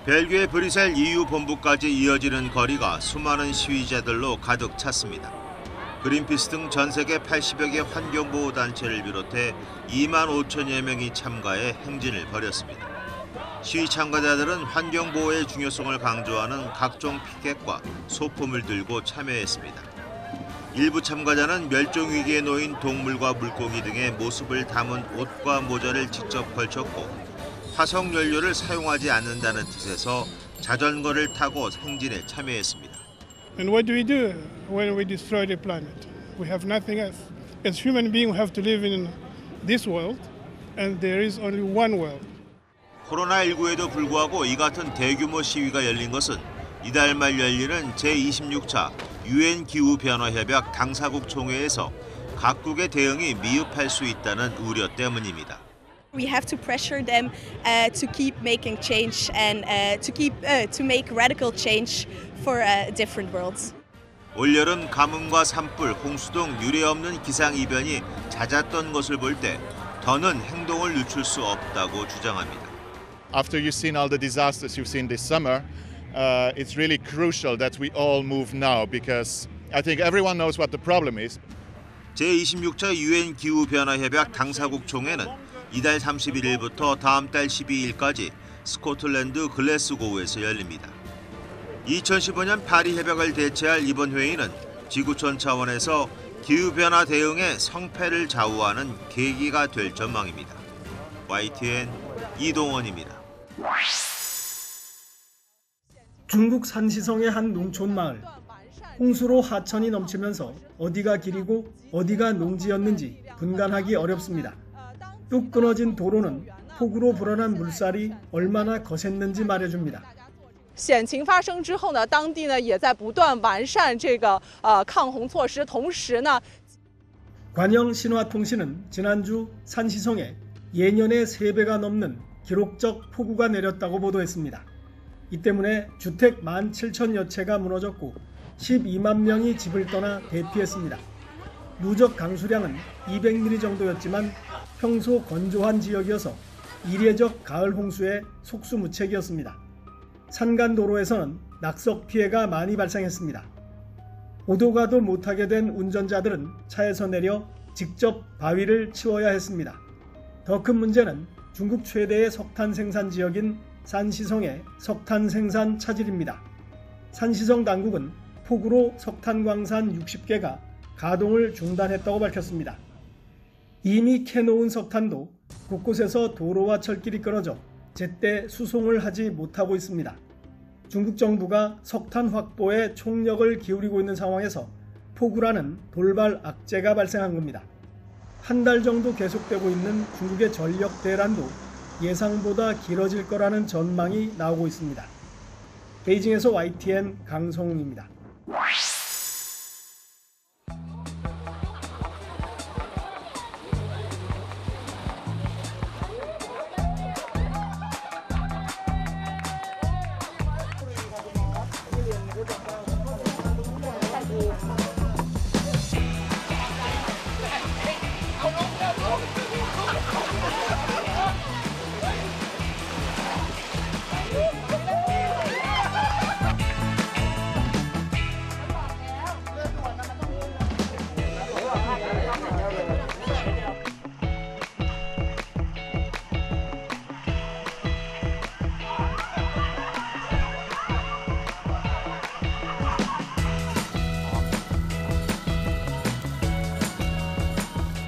벨기에 브뤼셀 EU 본부까지 이어지는 거리가 수많은 시위자들로 가득 찼습니다. 그린피스 등 전 세계 80여 개 환경보호단체를 비롯해 2만 5천여 명이 참가해 행진을 벌였습니다. 시위 참가자들은 환경보호의 중요성을 강조하는 각종 피켓과 소품을 들고 참여했습니다. 일부 참가자는 멸종위기에 놓인 동물과 물고기 등의 모습을 담은 옷과 모자를 직접 걸쳤고 화석 연료를 사용하지 않는다는 뜻에서 자전거를 타고 행진에 참여했습니다. And what do we do when we destroy the planet? We have nothing else. As human beings, we have to live in this world, and there is only one world. 코로나19에도 불구하고 이 같은 대규모 시위가 열린 것은 이달 말 열리는 제26차 UN 기후변화협약 당사국 총회에서 각국의 대응이 미흡할 수 있다는 우려 때문입니다. We have to pressure them to keep making change and to make radical change for different worlds. 올여름 가뭄과 산불, 홍수 등 유례없는 기상이변이 잦았던 것을 볼 때 더는 행동을 늦출 수 없다고 주장합니다. After you've seen all the disasters you've seen this summer, it's really crucial that we all move now because I think everyone knows what the problem is. 제26차 UN 기후변화협약 당사국 총회는 이달 31일부터 다음 달 12일까지 스코틀랜드 글래스고우에서 열립니다. 2015년 파리 협약을 대체할 이번 회의는 지구촌 차원에서 기후변화 대응의 성패를 좌우하는 계기가 될 전망입니다. YTN 이동원입니다. 중국 산시성의 한 농촌 마을. 홍수로 하천이 넘치면서 어디가 길이고 어디가 농지였는지 분간하기 어렵습니다. 뚝 끊어진 도로는 폭우로 불어난 물살이 얼마나 거셌는지 말해줍니다. 险情发生之后呢，当地呢也在不断完善这个抗洪措施，同时呢， 관영 신화통신은 지난주 산시성에 예년의 3배가 넘는 기록적 폭우가 내렸다고 보도했습니다. 이 때문에 주택 17,000여 채가 무너졌고 12만 명이 집을 떠나 대피했습니다. 누적 강수량은 200mm 정도였지만 평소 건조한 지역이어서 이례적 가을 홍수에 속수무책이었습니다. 산간도로에서는 낙석 피해가 많이 발생했습니다. 오도 가도 못하게 된 운전자들은 차에서 내려 직접 바위를 치워야 했습니다. 더 큰 문제는 중국 최대의 석탄 생산 지역인 산시성의 석탄 생산 차질입니다. 산시성 당국은 폭우로 석탄 광산 60개가 가동을 중단했다고 밝혔습니다. 이미 캐놓은 석탄도 곳곳에서 도로와 철길이 끊어져 제때 수송을 하지 못하고 있습니다. 중국 정부가 석탄 확보에 총력을 기울이고 있는 상황에서 폭우라는 돌발 악재가 발생한 겁니다. 한 달 정도 계속되고 있는 중국의 전력 대란도 예상보다 길어질 거라는 전망이 나오고 있습니다. 베이징에서 YTN 강성웅입니다.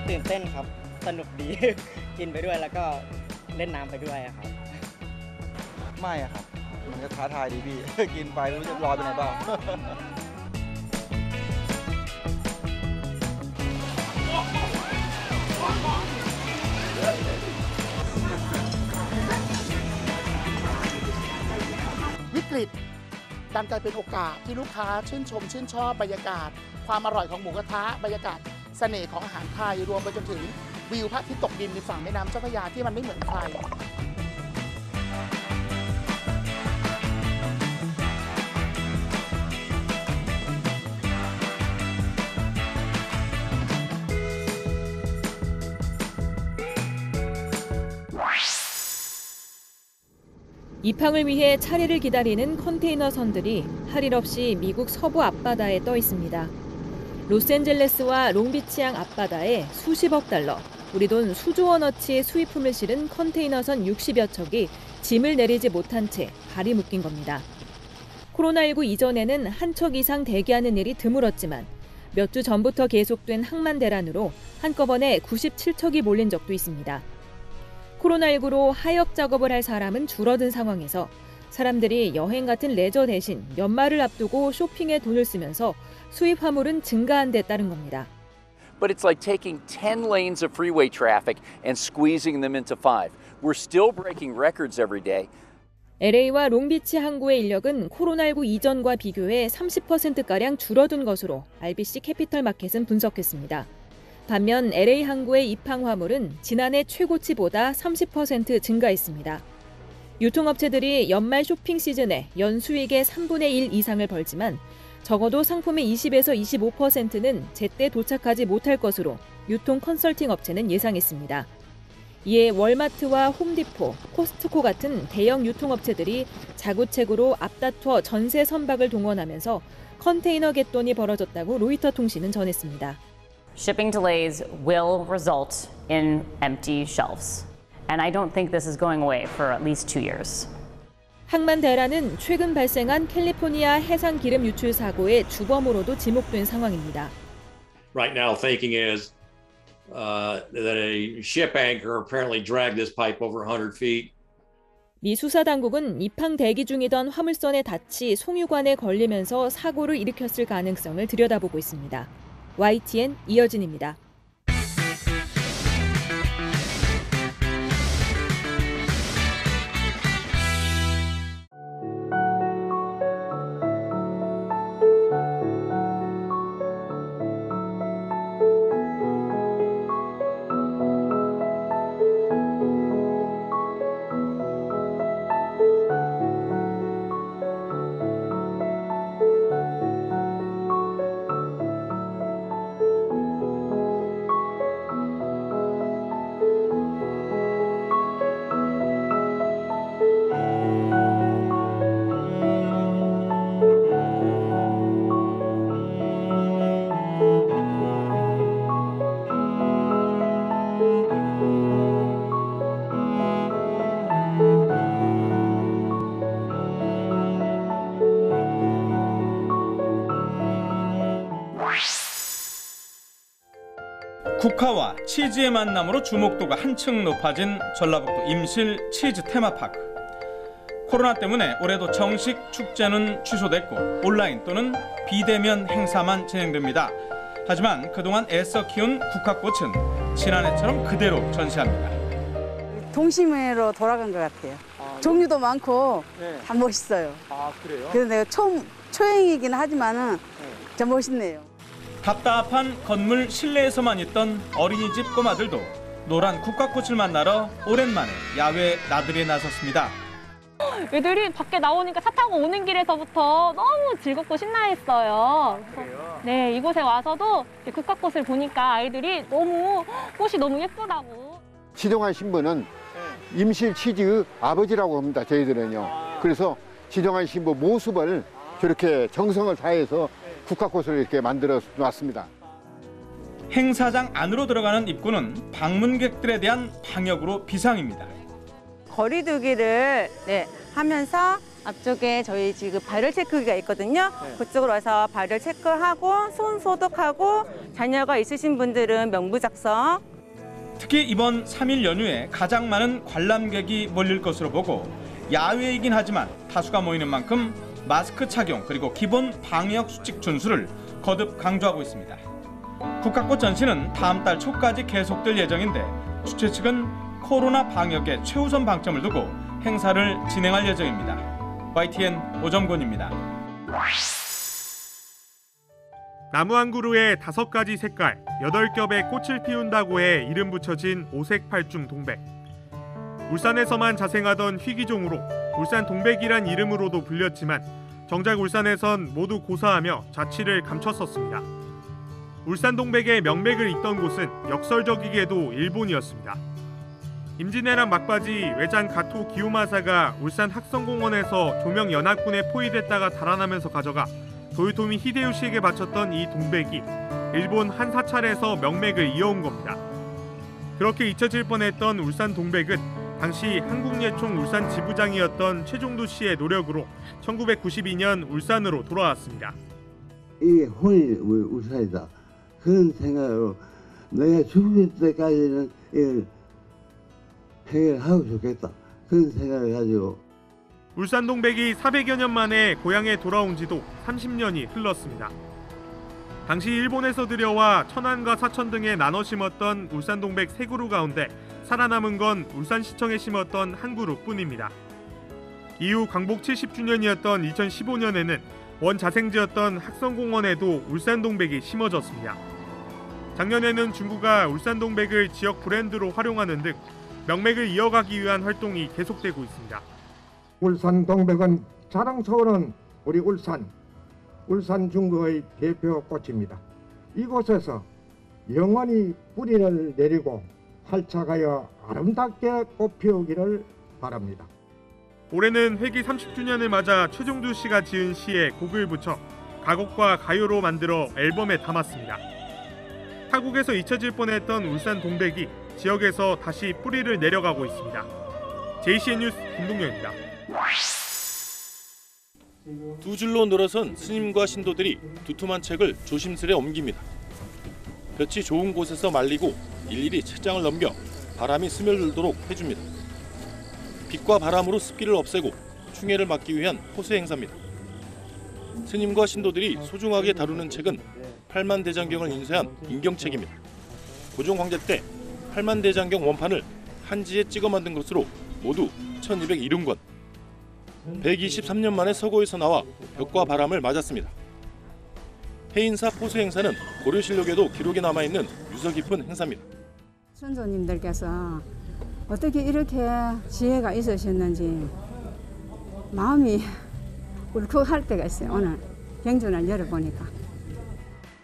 ตื่นเต้นครับสนุกดี กินไปด้วยแล้วก็เล่นน้ำไปด้วยครับไม่ครับ มันก็ท้าทายดีพี่ กินไปไม่รู้จะลอยไปไหนบ้าง วิกฤตดันกลายเป็นโอกาสที่ลูกค้าชื่นชอบบรรยากาศความอร่อยของหมูกระทะบรรยากาศเสน่ห์ของอาหารไทยรวมไปจนถึงวิวพระอาทิตย์ตกดินในฝั่งแม่น้ำเจ้าพระยาที่มันไม่เหมือนใคร 제 입항을 위해 차례를 기다리는 컨테이너 선들이 할 일 없이 미국 서부 앞바다에 떠 있습니다. 로스앤젤레스와 롱비치항 앞바다에 수십억 달러, 우리 돈 수조 원어치의 수입품을 실은 컨테이너선 60여 척이 짐을 내리지 못한 채 발이 묶인 겁니다. 코로나19 이전에는 한 척 이상 대기하는 일이 드물었지만 몇 주 전부터 계속된 항만 대란으로 한꺼번에 97척이 몰린 적도 있습니다. 코로나19로 하역 작업을 할 사람은 줄어든 상황에서 사람들이 여행 같은 레저 대신 연말을 앞두고 쇼핑에 돈을 쓰면서 수입 화물은 증가한 데 따른 겁니다. But it's like taking 10 lanes of freeway traffic and squeezing them into 5. We're still breaking records every day. LA와 롱비치 항구의 인력은 코로나19 이전과 비교해 30%가량 줄어든 것으로 RBC 캐피털 마켓은 분석했습니다. 반면 LA 항구의 입항 화물은 지난해 최고치보다 30% 증가했습니다. 유통업체들이 연말 쇼핑 시즌에 연수익의 3분의 1 이상을 벌지만 적어도 상품의 20에서 25%는 제때 도착하지 못할 것으로 유통 컨설팅 업체는 예상했습니다. 이에 월마트와 홈디포, 코스트코 같은 대형 유통업체들이 자구책으로 앞다투어 전세 선박을 동원하면서 컨테이너 갯돈이 벌어졌다고 로이터 통신은 전했습니다. Shipping delays will result in empty shelves. And I don't think this is going away for at least 2 years. 항만 대란은 최근 발생한 캘리포니아 해상 기름 유출 사고의 주범으로도 지목된 상황입니다. Right now thinking is that a ship anchor apparently dragged this pipe over 100 feet. 미 수사 당국은 입항 대기 중이던 화물선에 닿지 송유관에 걸리면서 사고를 일으켰을 가능성을 들여다보고 있습니다. YTN 이어진입니다. 국화와 치즈의 만남으로 주목도가 한층 높아진 전라북도 임실 치즈 테마파크. 코로나 때문에 올해도 정식 축제는 취소됐고 온라인 또는 비대면 행사만 진행됩니다. 하지만 그동안 애써 키운 국화꽃은 지난해처럼 그대로 전시합니다. 동심으로 돌아간 것 같아요. 종류도 많고 다 멋있어요. 아, 그래요? 그래서 내가 초행이긴 하지만은 좀 멋있네요. 답답한 건물 실내에서만 있던 어린이집 꼬마들도 노란 국화꽃을 만나러 오랜만에 야외 나들이에 나섰습니다. 애들이 밖에 나오니까 차 타고 오는 길에서부터 너무 즐겁고 신나했어요. 네, 이곳에 와서도 국화꽃을 보니까 아이들이 꽃이 너무 예쁘다고. 지정한 신부는 임실 치즈 아버지라고 합니다, 저희들은요. 그래서 지정한 신부 모습을 저렇게 정성을 다해서 국화꽃을 이렇게 만들어 놨습니다. 행사장 안으로 들어가는 입구는 방문객들에 대한 방역으로 비상입니다. 거리두기를 하면서 앞쪽에 저희 지금 발열 체크기가 있거든요. 그쪽으로 와서 발열 체크하고 손 소독하고 자녀가 있으신 분들은 명부 작성. 특히 이번 3일 연휴에 가장 많은 관람객이 몰릴 것으로 보고 야외이긴 하지만 다수가 모이는 만큼 마스크 착용 그리고 기본 방역 수칙 준수를 거듭 강조하고 있습니다. 국화꽃 전시는 다음 달 초까지 계속될 예정인데 주최 측은 코로나 방역에 최우선 방점을 두고 행사를 진행할 예정입니다. YTN 오정곤입니다. 나무 한 그루에 5가지 색깔, 8겹의 꽃을 피운다고 해 이름 붙여진 오색팔중 동백. 울산에서만 자생하던 희귀종으로 울산 동백이란 이름으로도 불렸지만 정작 울산에선 모두 고사하며 자취를 감췄었습니다. 울산 동백의 명맥을 잇던 곳은 역설적이게도 일본이었습니다. 임진왜란 막바지 외장 가토 기요마사가 울산 학성공원에서 조명 연합군에 포위됐다가 달아나면서 가져가 도요토미 히데요시에게 바쳤던 이 동백이 일본 한 사찰에서 명맥을 이어온 겁니다. 그렇게 잊혀질 뻔했던 울산 동백은 당시 한국예총 울산 지부장이었던 최종두 씨의 노력으로 1992년 울산으로 돌아왔습니다. 이게 혼이 울산이다. 그런 생각으로 내가 죽을 때까지는 이걸 해결하고 좋겠다. 그런 생각을 가지고 울산 동백이 400여 년 만에 고향에 돌아온 지도 30년이 흘렀습니다. 당시 일본에서 들여와 천안과 사천 등에 나눠 심었던 울산 동백 3그루 가운데 살아남은 건 울산시청에 심었던 한 그루뿐입니다. 이후 광복 70주년이었던 2015년에는 원자생지였던 학성공원에도 울산 동백이 심어졌습니다. 작년에는 중구가 울산 동백을 지역 브랜드로 활용하는 등 명맥을 이어가기 위한 활동이 계속되고 있습니다. 울산 동백은 자랑스러운 우리 울산 중구의 대표 꽃입니다. 이곳에서 영원히 뿌리를 내리고 활착하여 아름답게 꽃피우기를 바랍니다. 올해는 회기 30주년을 맞아 최종두 씨가 지은 시에 곡을 붙여 가곡과 가요로 만들어 앨범에 담았습니다. 타국에서 잊혀질 뻔했던 울산 동백이 지역에서 다시 뿌리를 내려가고 있습니다. JCN 뉴스 김동현입니다. 두 줄로 늘어선 스님과 신도들이 두툼한 책을 조심스레 옮깁니다. 볕이 좋은 곳에서 말리고 일일이 책장을 넘겨 바람이 스며들도록 해줍니다. 빛과 바람으로 습기를 없애고 충해를 막기 위한 호수 행사입니다. 스님과 신도들이 소중하게 다루는 책은 팔만대장경을 인쇄한 인경책입니다. 고종 황제 때 팔만대장경 원판을 한지에 찍어 만든 것으로 모두 1270권. 123년 만에 서고에서 나와 벽과 바람을 맞았습니다. 해인사 포수 행사는 고려실록에도 기록이 남아있는 유서 깊은 행사입니다. 선조님들께서 어떻게 이렇게 지혜가 있으셨는지 마음이 울컥할 때가 있어요. 오늘 경전을 열어보니까.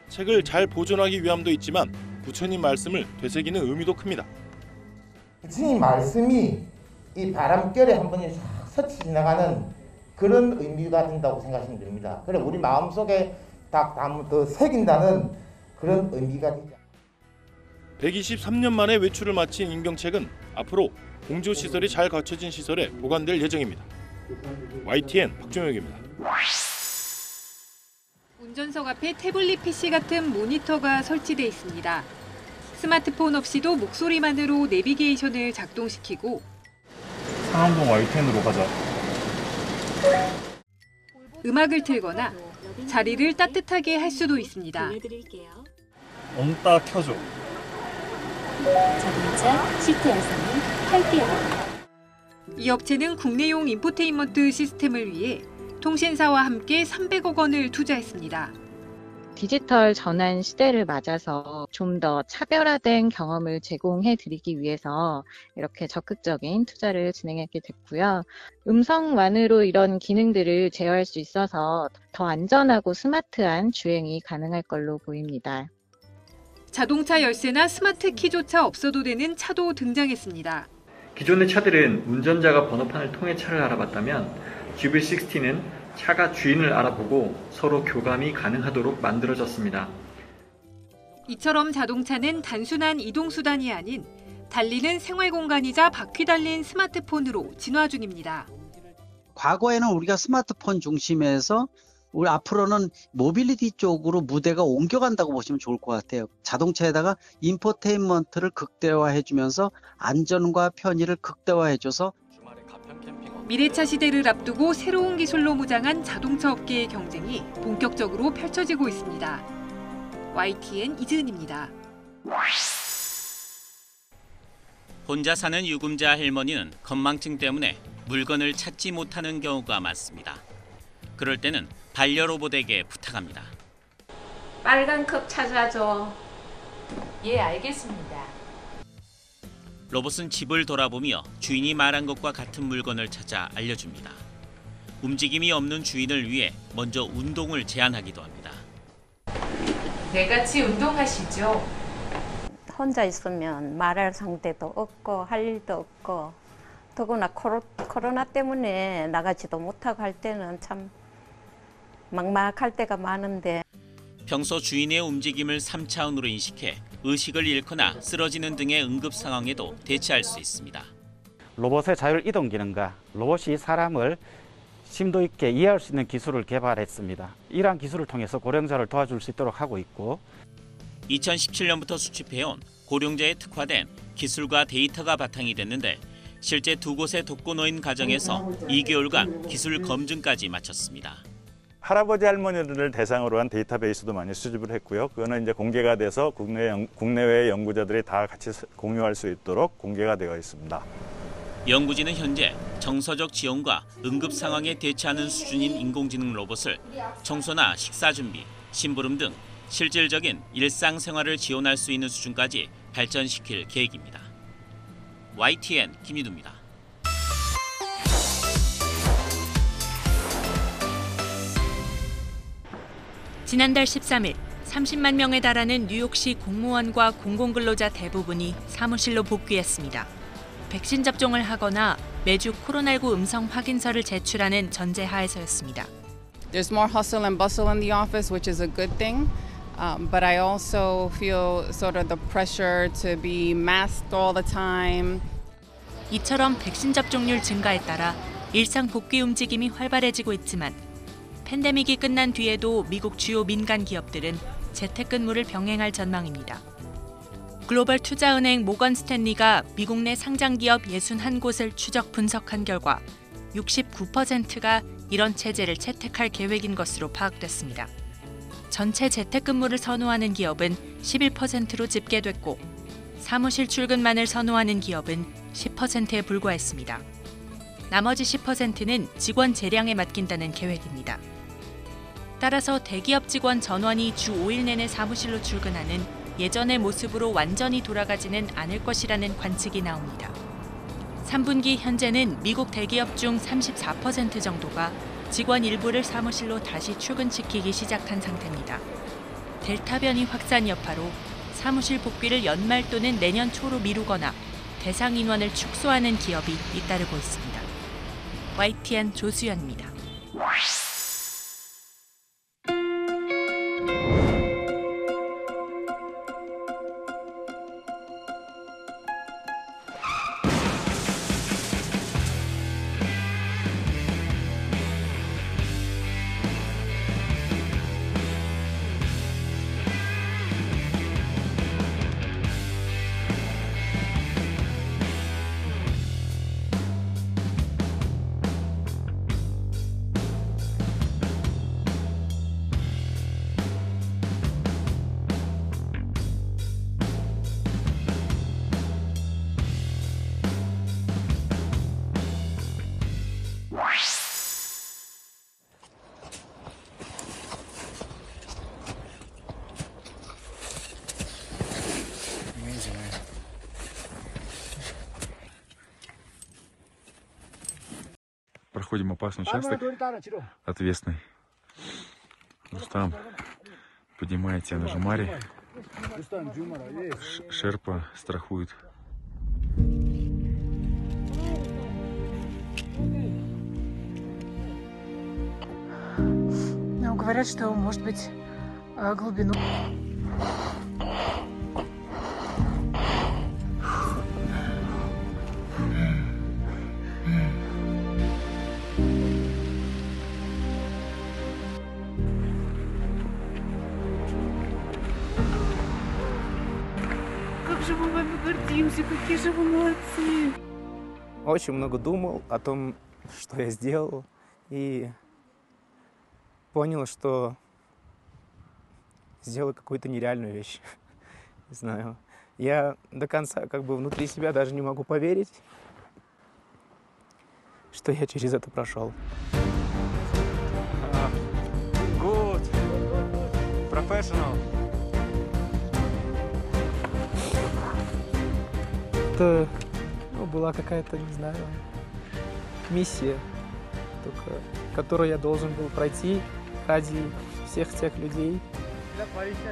책을 잘 보존하기 위함도 있지만 부처님 말씀을 되새기는 의미도 큽니다. 부처님 말씀이 이 바람결에 한 번에 싹 스쳐 지나가는 그런 의미가 된다고 생각하시면 됩니다. 그래 우리 마음속에 딱 더 새긴다는 그런 의미가 되죠. 123년 만에 외출을 마친 인경책은 앞으로 공조시설이 잘 갖춰진 시설에 보관될 예정입니다. YTN 박종혁입니다. 운전석 앞에 태블릿 PC 같은 모니터가 설치돼 있습니다. 스마트폰 없이도 목소리만으로 내비게이션을 작동시키고 상암동 YTN으로 가자. 음악을 틀거나 자리를 따뜻하게 할 수도 있습니다. 엉따 켜줘. 자동차 시트에서는 탈피합니다. 이 업체는 국내용 인포테인먼트 시스템을 위해 통신사와 함께 300억 원을 투자했습니다. 디지털 전환 시대를 맞아서 좀 더 차별화된 경험을 제공해 드리기 위해서 이렇게 적극적인 투자를 진행하게 됐고요. 음성만으로 이런 기능들을 제어할 수 있어서 더 안전하고 스마트한 주행이 가능할 걸로 보입니다. 자동차 열쇠나 스마트 키조차 없어도 되는 차도 등장했습니다. 기존의 차들은 운전자가 번호판을 통해 차를 알아봤다면 GV60는 차가 주인을 알아보고 서로 교감이 가능하도록 만들어졌습니다. 이처럼 자동차는 단순한 이동수단이 아닌 달리는 생활공간이자 바퀴 달린 스마트폰으로 진화 중입니다. 과거에는 우리가 스마트폰 중심에서 우리 앞으로는 모빌리티 쪽으로 무대가 옮겨간다고 보시면 좋을 것 같아요. 자동차에다가 인포테인먼트를 극대화해주면서 안전과 편의를 극대화해줘서 미래차 시대를 앞두고 새로운 기술로 무장한 자동차 업계의 경쟁이 본격적으로 펼쳐지고 있습니다. YTN 이지은입니다. 혼자 사는 유금자 할머니는 건망증 때문에 물건을 찾지 못하는 경우가 많습니다. 그럴 때는 반려로봇에게 부탁합니다. 빨간 컵 찾아줘. 예, 알겠습니다. 로봇은 집을 돌아보며 주인이 말한 것과 같은 물건을 찾아 알려줍니다. 움직임이 없는 주인을 위해 먼저 운동을 제안하기도 합니다. 네, 같이 운동하시죠. 혼자 있으면 말할 상대도 없고 할 일도 없고 더구나 코로나 때문에 나가지도 못하고 할 때는 참 막막할 때가 많은데 평소 주인의 움직임을 3차원으로 인식해 의식을 잃거나 쓰러지는 등의 응급 상황에도 대처할 수 있습니다. 로봇의 자율 이동 기능과 로봇이 사람을 심도 있게 이해할 수 있는 기술을 개발했습니다. 이러한 기술을 통해서 고령자를 도와줄 수 있도록 하고 있고 2017년부터 수집해온 고령자에 특화된 기술과 데이터가 바탕이 됐는데 실제 두 곳의 독거노인 가정에서 2개월간 기술 검증까지 마쳤습니다. 할아버지 할머니들을 대상으로 한 데이터베이스도 많이 수집을 했고요. 그거는 이제 공개가 돼서 국내외 연구자들이 다 같이 공유할 수 있도록 공개가 되어 있습니다. 연구진은 현재 정서적 지원과 응급 상황에 대처하는 수준인 인공지능 로봇을 청소나 식사 준비, 심부름 등 실질적인 일상생활을 지원할 수 있는 수준까지 발전시킬 계획입니다. YTN 김희두입니다. 지난달 13일 30만 명에 달하는 뉴욕시 공무원과 공공근로자 대부분이 사무실로 복귀했습니다. 백신 접종을 하거나 매주 코로나19 음성 확인서를 제출하는 전제 하에서였습니다. There's more hustle and bustle in the office, which is a good thing. But I also feel sort of the pressure to be masked all the time. 이처럼 백신 접종률 증가에 따라 일상 복귀 움직임이 활발해지고 있지만 팬데믹이 끝난 뒤에도 미국 주요 민간 기업들은 재택근무를 병행할 전망입니다. 글로벌 투자은행 모건 스탠리가 미국 내 상장기업 61곳을 추적 분석한 결과 69%가 이런 체제를 채택할 계획인 것으로 파악됐습니다. 전체 재택근무를 선호하는 기업은 11%로 집계됐고 사무실 출근만을 선호하는 기업은 10%에 불과했습니다. 나머지 10%는 직원 재량에 맡긴다는 계획입니다. 따라서 대기업 직원 전원이 주 5일 내내 사무실로 출근하는 예전의 모습으로 완전히 돌아가지는 않을 것이라는 관측이 나옵니다. 3분기 현재는 미국 대기업 중 34% 정도가 직원 일부를 사무실로 다시 출근시키기 시작한 상태입니다. 델타 변이 확산 여파로 사무실 복귀를 연말 또는 내년 초로 미루거나 대상 인원을 축소하는 기업이 잇따르고 있습니다. YTN 조수연입니다. Проходим опасный участок, ответственный. Рустам поднимает тебя на жумаре. Шерпа страхует. Ну, говорят, что, может быть, глубину... Как же мы вами гордимся, какие же вы молодцы! Очень много думал о том, что я сделал, и понял, что сделал какую-то нереальную вещь. Не знаю. Я до конца внутри себя даже не могу поверить, что я через это прошел. Good. Professional. Это была какая-то, не знаю, миссия, которую я должен был пройти ради всех тех людей,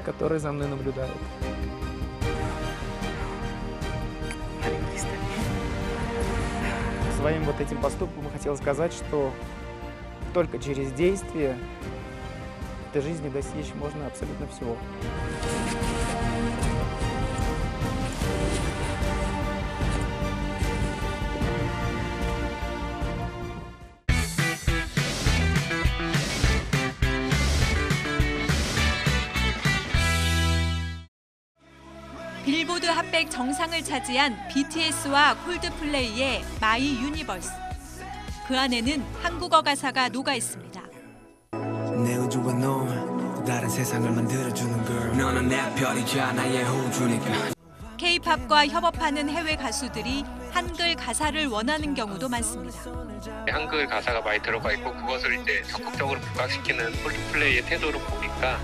которые за мной наблюдают. олимпийста. Своим вот этим поступком хотел сказать, что только через действие в этой жизни достичь можно абсолютно всего. 빌보드 핫백 정상을 차지한 BTS와 콜드플레이의 마이 유니버스. 그 안에는 한국어 가사가 녹아 있습니다. 내 우주와 너 다른 세상을 만들어주는 girl. 너는 내 별이자 나의 호주니까. K-팝과 협업하는 해외 가수들이 한글 가사를 원하는 경우도 많습니다. 한글 가사가 많이 들어가 있고 그것을 이제 적극적으로 부각시키는 콜드플레이의 태도를 보니까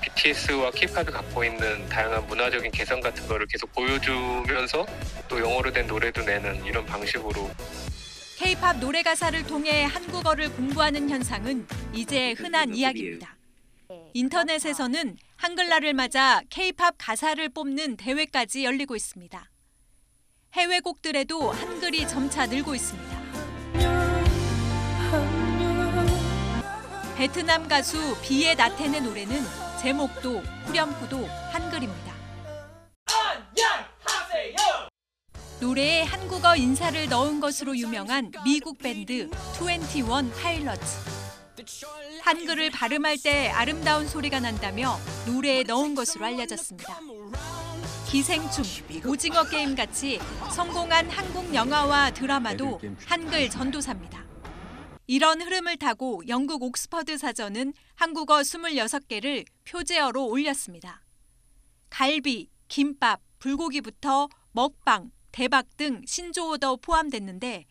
BTS와 K-팝이 갖고 있는 다양한 문화적인 개성 같은 거를 계속 보여주면서 또 영어로 된 노래도 내는 이런 방식으로 K-팝 노래 가사를 통해 한국어를 공부하는 현상은 이제 흔한 이야기입니다. 인터넷에서는 한글날을 맞아 K-팝 가사를 뽑는 대회까지 열리고 있습니다. 해외 곡들에도 한글이 점차 늘고 있습니다. 베트남 가수 비의 나텐의 노래는 제목도 후렴구도 한글입니다. 노래에 한국어 인사를 넣은 것으로 유명한 미국 밴드 21 파일럿즈. 한글을 발음할 때 아름다운 소리가 난다며 노래에 넣은 것으로 알려졌습니다. 기생충, 오징어 게임 같이 성공한 한국 영화와 드라마도 한글 전도사입니다. 이런 흐름을 타고 영국 옥스퍼드 사전은 한국어 26개를 표제어로 올렸습니다. 갈비, 김밥, 불고기부터 먹방, 대박 등 신조어도 포함됐는데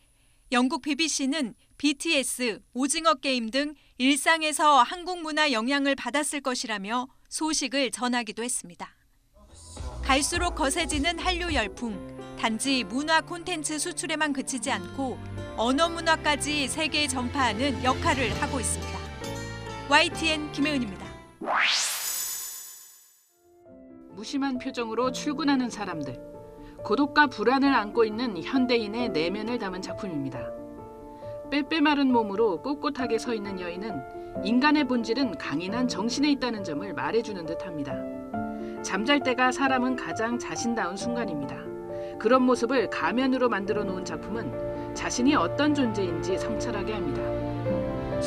영국 BBC는 BTS, 오징어 게임 등 일상에서 한국 문화 영향을 받았을 것이라며 소식을 전하기도 했습니다. 갈수록 거세지는 한류 열풍. 단지 문화 콘텐츠 수출에만 그치지 않고 언어 문화까지 세계에 전파하는 역할을 하고 있습니다. YTN 김혜은입니다. 무심한 표정으로 출근하는 사람들. 고독과 불안을 안고 있는 현대인의 내면을 담은 작품입니다. 빼빼마른 몸으로 꼿꼿하게 서 있는 여인은 인간의 본질은 강인한 정신에 있다는 점을 말해주는 듯합니다. 잠잘 때가 사람은 가장 자신다운 순간입니다. 그런 모습을 가면으로 만들어 놓은 작품은 자신이 어떤 존재인지 성찰하게 합니다.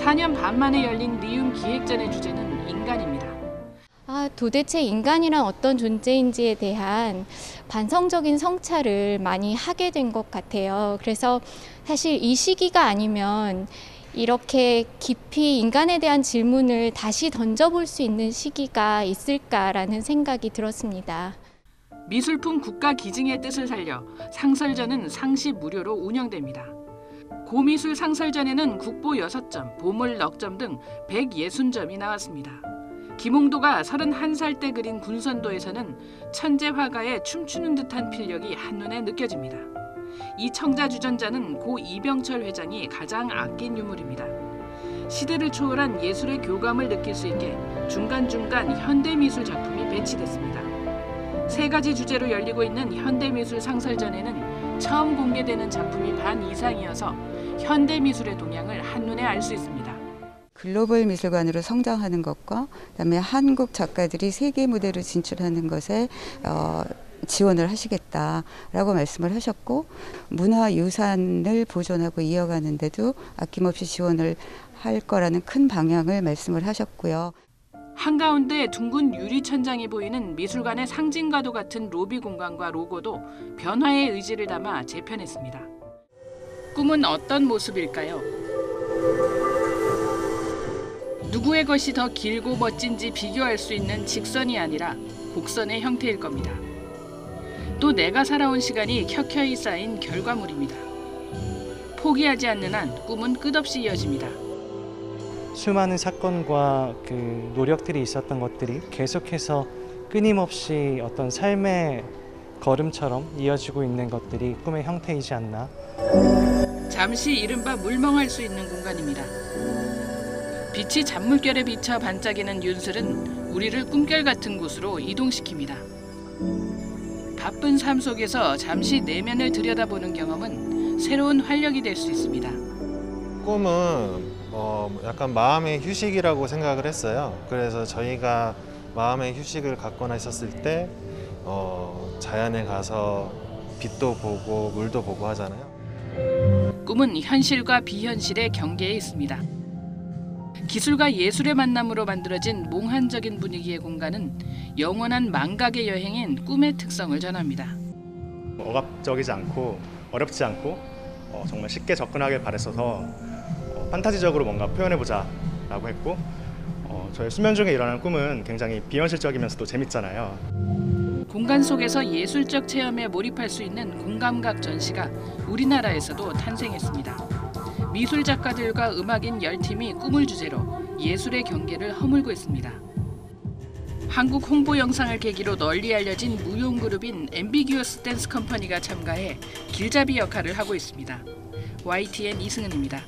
4년 반 만에 열린 리움 기획전의 주제는 인간입니다. 도대체 인간이란 어떤 존재인지에 대한 반성적인 성찰을 많이 하게 된 것 같아요. 그래서 사실 이 시기가 아니면 이렇게 깊이 인간에 대한 질문을 다시 던져볼 수 있는 시기가 있을까라는 생각이 들었습니다. 미술품 국가 기증의 뜻을 살려 상설전은 상시 무료로 운영됩니다. 고미술 상설전에는 국보 6점, 보물 넉 점 등 160점이 나왔습니다. 김홍도가 31살 때 그린 군선도에서는 천재 화가의 춤추는 듯한 필력이 한눈에 느껴집니다. 이 청자주전자는 고 이병철 회장이 가장 아낀 유물입니다. 시대를 초월한 예술의 교감을 느낄 수 있게 중간중간 현대미술 작품이 배치됐습니다. 3가지 주제로 열리고 있는 현대미술 상설전에는 처음 공개되는 작품이 반 이상이어서 현대미술의 동향을 한눈에 알 수 있습니다. 글로벌 미술관으로 성장하는 것과 그다음에 한국 작가들이 세계 무대로 진출하는 것에 지원을 하시겠다라고 말씀을 하셨고 문화유산을 보존하고 이어가는 데도 아낌없이 지원을 할 거라는 큰 방향을 말씀을 하셨고요. 한가운데 둥근 유리천장이 보이는 미술관의 상징과도 같은 로비 공간과 로고도 변화의 의지를 담아 재편했습니다. 꿈은 어떤 모습일까요? 누구의 것이 더 길고 멋진지 비교할 수 있는 직선이 아니라 곡선의 형태일 겁니다. 또 내가 살아온 시간이 켜켜이 쌓인 결과물입니다. 포기하지 않는 한 꿈은 끝없이 이어집니다. 수많은 사건과 그 노력들이 있었던 것들이 계속해서 끊임없이 어떤 삶의 걸음처럼 이어지고 있는 것들이 꿈의 형태이지 않나. 잠시 이른바 물멍할 수 있는 공간입니다. 빛이 잔물결에 비쳐 반짝이는 윤슬은 우리를 꿈결 같은 곳으로 이동시킵니다. 바쁜 삶 속에서 잠시 내면을 들여다보는 경험은 새로운 활력이 될 수 있습니다. 꿈은 약간 마음의 휴식이라고 생각을 했어요. 그래서 저희가 마음의 휴식을 갖거나 있었을 때 자연에 가서 빛도 보고 물도 보고 하잖아요. 꿈은 현실과 비현실의 경계에 있습니다. 기술과 예술의 만남으로 만들어진 몽환적인 분위기의 공간은 영원한 망각의 여행인 꿈의 특성을 전합니다. 억압적이지 않고 어렵지 않고 정말 쉽게 접근하길 바랬어서 판타지적으로 뭔가 표현해보자 라고 했고 저의 수면 중에 일어나는 꿈은 굉장히 비현실적이면서도 재밌잖아요. 공간 속에서 예술적 체험에 몰입할 수 있는 공감각 전시가 우리나라에서도 탄생했습니다. 미술 작가들과 음악인 10팀이 꿈을 주제로 예술의 경계를 허물고 있습니다. 한국 홍보 영상을 계기로 널리 알려진 무용 그룹인 앰비규어스 댄스 컴퍼니가 참가해 길잡이 역할을 하고 있습니다. YTN 이승은입니다.